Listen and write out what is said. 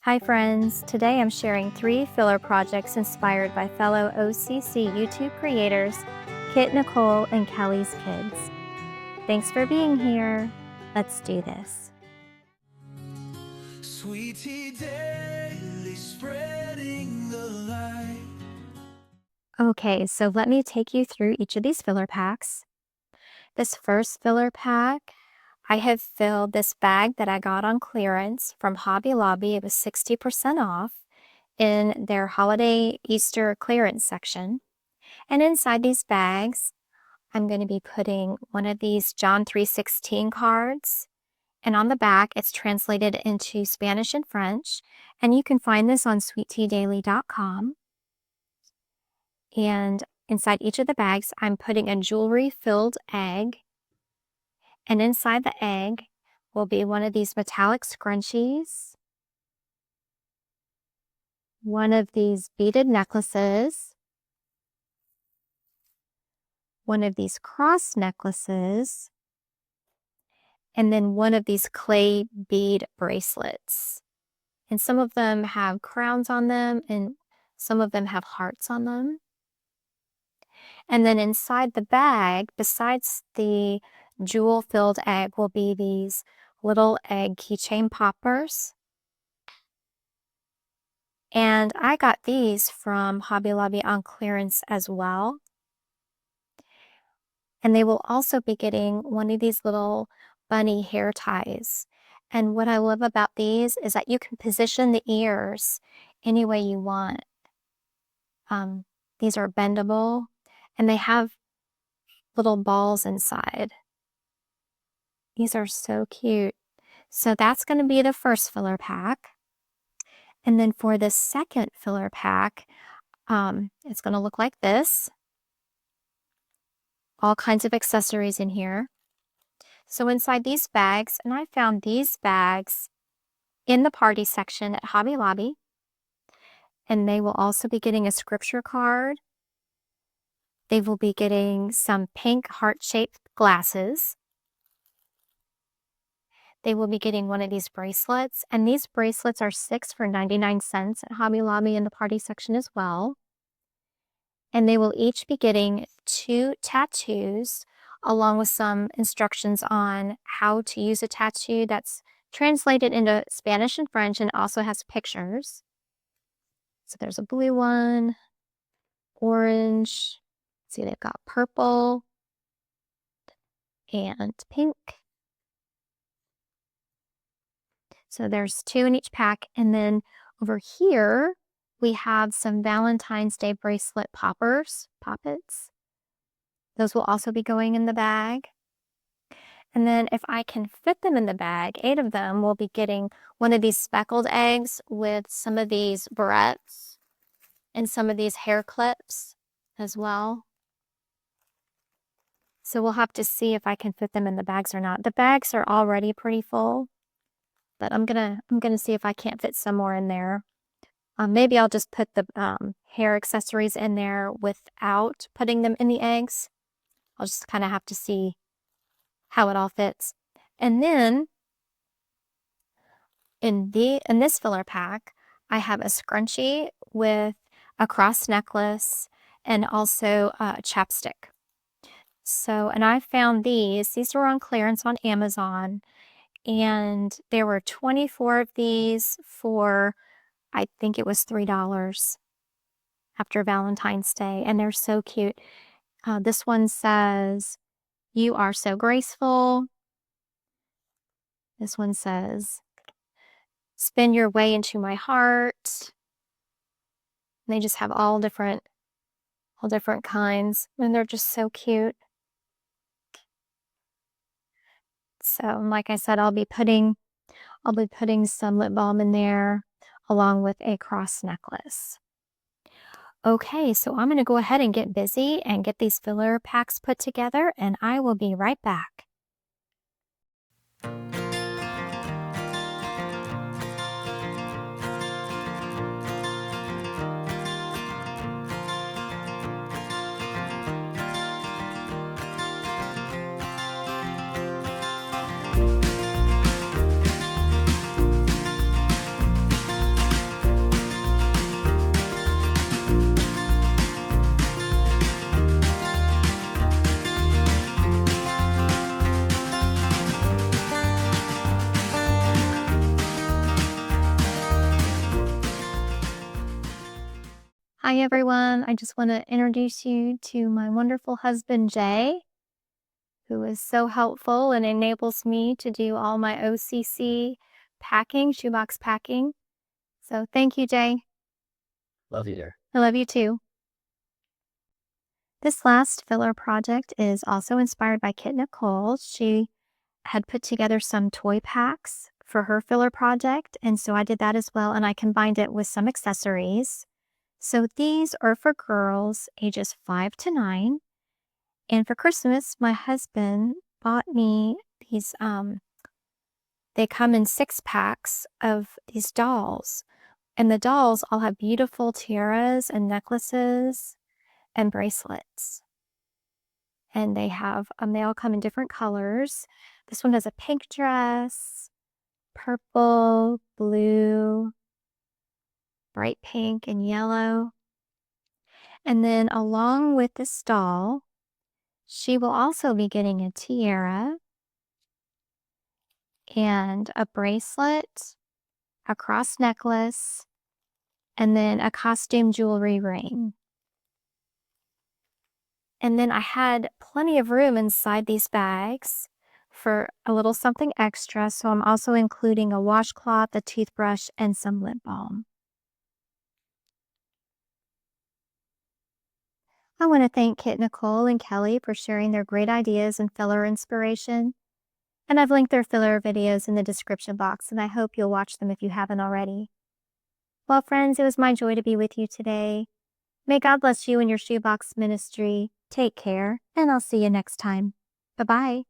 Hi friends, today I'm sharing 3 filler projects inspired by fellow OCC YouTube creators, Kit Nicole and Kelly's Kidz. Thanks for being here. Let's do this. Sweetie daily spreading the light. Okay, so let me take you through each of these filler packs. This first filler pack, I have filled this bag that I got on clearance from Hobby Lobby. It was 60% off in their holiday Easter clearance section. And inside these bags, I'm going to be putting one of these John 3:16 cards. And on the back, it's translated into Spanish and French. And you can find this on sweetteadaily.com. And inside each of the bags, I'm putting a jewelry-filled egg. And inside the egg will be one of these metallic scrunchies, one of these beaded necklaces, one of these cross necklaces, and then one of these clay bead bracelets. And some of them have crowns on them, and some of them have hearts on them. And then inside the bag, besides the jewel-filled egg, will be these little egg keychain poppers. And I got these from Hobby Lobby on clearance as well. And they will also be getting one of these little bunny hair ties. And what I love about these is that you can position the ears any way you want. These are bendable, and they have little balls inside. These are so cute. So that's going to be the first filler pack. And then for the second filler pack, it's going to look like this. All kinds of accessories in here. So inside these bags, and I found these bags in the party section at Hobby Lobby. And they will also be getting a scripture card. They will be getting some pink heart-shaped glasses. They will be getting one of these bracelets. And these bracelets are 6 for 99 cents at Hobby Lobby in the party section as well. And they will each be getting 2 tattoos along with some instructions on how to use a tattoo that's translated into Spanish and French and also has pictures. So there's a blue one, orange, see they've got purple and pink. So there's 2 in each pack. And then over here, we have some Valentine's Day bracelet poppets. Those will also be going in the bag. And then if I can fit them in the bag, 8 of them will be getting one of these speckled eggs with some of these barrettes and some of these hair clips as well. So we'll have to see if I can fit them in the bags or not. The bags are already pretty full, but I'm gonna see if I can't fit some more in there. Maybe I'll just put the hair accessories in there without putting them in the eggs. I'll just kind of have to see how it all fits. And then in this filler pack, I have a scrunchie with a cross necklace and also a chapstick. So, and I found these were on clearance on Amazon, and there were 24 of these for, I think it was $3 after Valentine's Day, and they're so cute. This one says, "You are so graceful." This one says, "Spin your way into my heart." And they just have all different kinds, and they're just so cute. So, like I said, I'll be putting some lip balm in there along with a cross necklace. Okay, so I'm going to go ahead and get busy and get these filler packs put together, and I will be right back. Hi, everyone. I just want to introduce you to my wonderful husband, Jay, who is so helpful and enables me to do all my OCC packing, shoebox packing. So thank you, Jay. Love you, dear. I love you too. This last filler project is also inspired by Kit Nicole. She had put together some toy packs for her filler project, and so I did that as well, and I combined it with some accessories. So these are for girls ages 5 to 9. And for Christmas, my husband bought me these, they come in 6 packs of these dolls. And the dolls all have beautiful tiaras and necklaces and bracelets. And they all come in different colors. This one has a pink dress, purple, blue, bright pink, and yellow. And then along with this doll, she will also be getting a tiara and a bracelet, a cross necklace, and then a costume jewelry ring. And then I had plenty of room inside these bags for a little something extra, so I'm also including a washcloth, a toothbrush, and some lip balm. I want to thank Kit Nicole and Kelly for sharing their great ideas and filler inspiration. And I've linked their filler videos in the description box, and I hope you'll watch them if you haven't already. Well, friends, it was my joy to be with you today. May God bless you and your shoebox ministry. Take care, and I'll see you next time. Bye-bye.